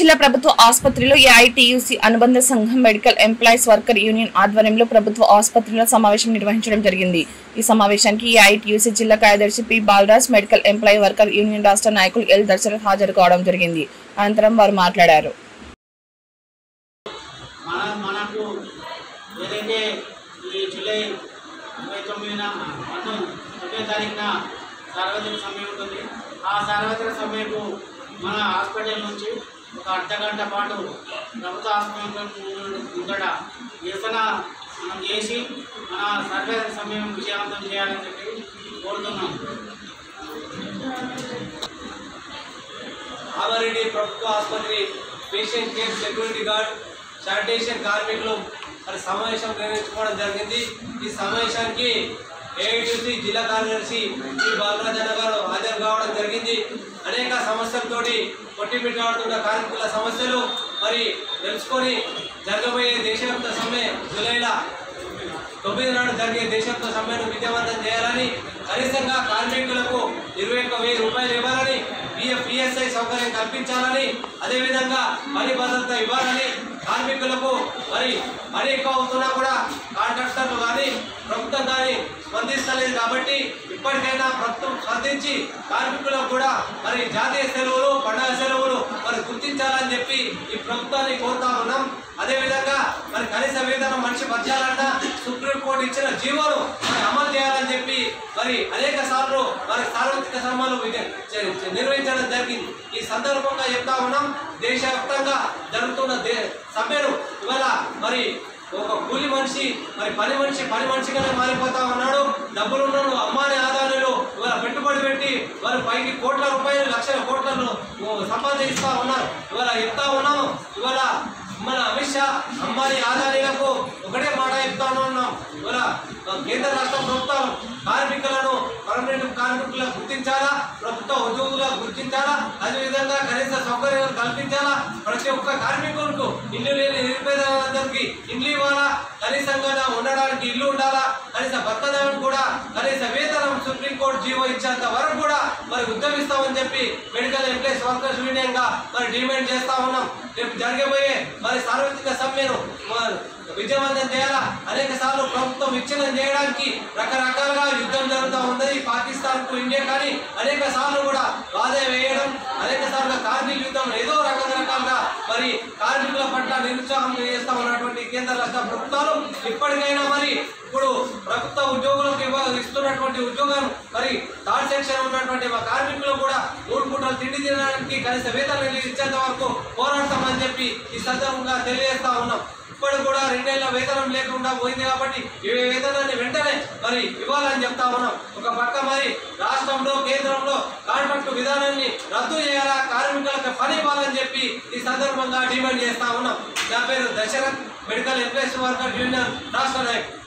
జిల్లా ప్రభుత్వ ఆసుపత్రిలో ఏఐటీయూసీ అనుబంధ సంఘం మెడికల్ ఎంప్లాయీస్ వర్కర్ యూనియన్ ఆధ్వర్యంలో ప్రభుత్వ ఆసుపత్రిలో సమావేశం నిర్వహించడం జరిగింది। ఈ సమావేశానికి ఏఐటీయూసీ జిల్లా కార్యదర్శి P Balaraj, medical employee worker union రాష్ట్ర నాయకులు ఎల్ దశరథ్ హాజరు కావడం జరిగింది। అనంతరం వారు మాట్లాడారు। మన హాస్పిటల్ నుంచి ఒక అర్ధగంట పాటు ప్రభుత్వ హాస్పిటల్ ముందట నిరసన మనం చేసి మన సర్వే సమయం విజయవంతం చేయాలని చెప్పి కోరుతున్నాం। ఆమారెడ్డి ప్రభుత్వ ఆసుపత్రి patient care security guard sanitation కార్మికులు మరి సమావేశం నిర్వహించుకోవడం జరిగింది। ఈ సమావేశానికి ఏఐటీయూసీ జిల్లా కార్యదర్శి పి బాలరాజ్ గారు హాజరు కావడం జరిగింది। అనేక సమస్యలతోటి కొట్టిమిట్టాడుతున్న కార్మికుల సమస్యలు మరి తెలుసుకొని జరగబోయే దేశవ్యాప్త సమ్మె జూలైల 9 నాడు జరిగే దేశవ్యాప్త సమ్మెను విజయవంతం చేయాలని, కనీసంగా కార్మికులకు 21,000 రూపాయలు ఇవ్వాలని, పిఎస్ఐ సౌకర్యం కల్పించాలని, అదేవిధంగా పని భద్రత ఇవ్వాలని, కార్మికులకు మరి పని ఎక్కువ అవుతున్నా కూడా కాంట్రాక్టర్లు కానీ ప్రభుత్వం కానీ స్పందిస్తలేదు కాబట్టి ఇప్పటికైనా ప్రభుత్వం స్పందించి కార్మికులకు కూడా మరి జాతీయ సెలవులు, పండుగ సెలవులు మరి గుర్తించాలని చెప్పి ఈ ప్రభుత్వాన్ని కోరుతా ఉన్నాం। అదేవిధంగా మరి కనీస వేతనం మనిషి బతకాలన్నా సుప్రీంకోర్టు ఇచ్చిన జీవోను అమలు చేయాలని చెప్పి మరి అనేక సార్లు మరి సార్వత్రిక సమ్మెలు నిర్వహించడం జరిగింది। ఈ సందర్భంగా చెప్తా ఉన్నాం, దేశవ్యాప్తంగా జరుగుతున్న సమ్మెను ఇవాళ మరి ఒక కూలి మనిషి మరి పని మనిషిగానే మారిపోతా ఉన్నాడు। డబ్బులున్నాడు అమ్మాని ఆదాయాలు ఇవాళ పెట్టుబడి పెట్టి వారు పైకి కోట్ల రూపాయలు, లక్షల కోట్లను సంపాదిస్తూ ఉన్నారు। ఇవాళ చెప్తా ఉన్నాము, ఇవాళ మన అమిత్ షా అంబానీ ఆదాయాలకు ఒకటే మాట చెప్తా ఉన్నాం, ఇవాళ కేంద్ర రాష్ట్ర ప్రభుత్వం కార్మికులను పర్మనెంట్ కార్మికులను గుర్తించాలా, ప్రభుత్వ ఉద్యోగులకు గుర్తించాలా, అదేవిధంగా కనీస సౌకర్యాలు కల్పించాలా, ప్రతి ఒక్క కార్మికులకు ఇల్లు లేని నిరుపేదలందరికీ ఇల్లు ఇవ్వాలా, కనీసంగా ఉండడానికి ఇల్లు ఉండాలా, కనీస బతకడానికి కూడా కనీస వేతనం సుప్రీంకోర్టు జీవో ఇచ్చేంత వరకు కూడా మరి ఉద్యమిస్తామని చెప్పి మెడికల్ ఎంప్లాయీస్ వర్కర్స్ యూనియన్ గా మరి డిమాండ్ చేస్తా ఉన్నాం। రేపు జరగబోయే మరి సార్వత్రిక సమ్మెను విజయవంతం చేయాలా, అనేక సార్లు ప్రభుత్వం విచ్ఛిన్నం చేయడానికి రకరకాలుగా యుద్ధం జరుగుతూ ఉంది పాకిస్తాన్ కు ఇండియా, కానీ అనేక సార్లు కూడా వాదే వేయడం, అనేక సార్లు కార్మిక యుద్ధం ఏదో రకరకాలుగా మరి కార్మికుల పట్ల నిరుత్సాహం చేస్తా ఉన్నటువంటి కేంద్ర రాష్ట్ర ప్రభుత్వాలు ఇప్పటికైనా మరి ఇప్పుడు ప్రభుత్వ ఉద్యోగులకు ఇస్తున్నటువంటి ఉద్యోగం మరి థర్డ్ సెక్షన్ ఉన్నటువంటి మా కార్మికులు కూడా 3 పూటలు తిండి తినడానికి కనీస వేతనం ఇచ్చేంత వరకు పోరాడతామని చెప్పి ఈ సందర్భంగా తెలియజేస్తా ఉన్నాం। ఇప్పుడు కూడా 2 ఏళ్ల వేతనం లేకుండా పోయింది కాబట్టి ఈ వేతనాన్ని వెంటనే మరి ఇవ్వాలని చెప్తా ఉన్నాం। ఒక పక్క మరి రాష్ట్రంలో కేంద్రంలో కాంట్రాక్ట్ విధానాన్ని రద్దు చేయాలా, కార్మికులకు పని ఇవ్వాలని చెప్పి ఈ సందర్భంగా డిమాండ్ చేస్తా ఉన్నాం। నా పేరు Dashrath, medical employees worker union రాష్ట్ర నాయకుడు।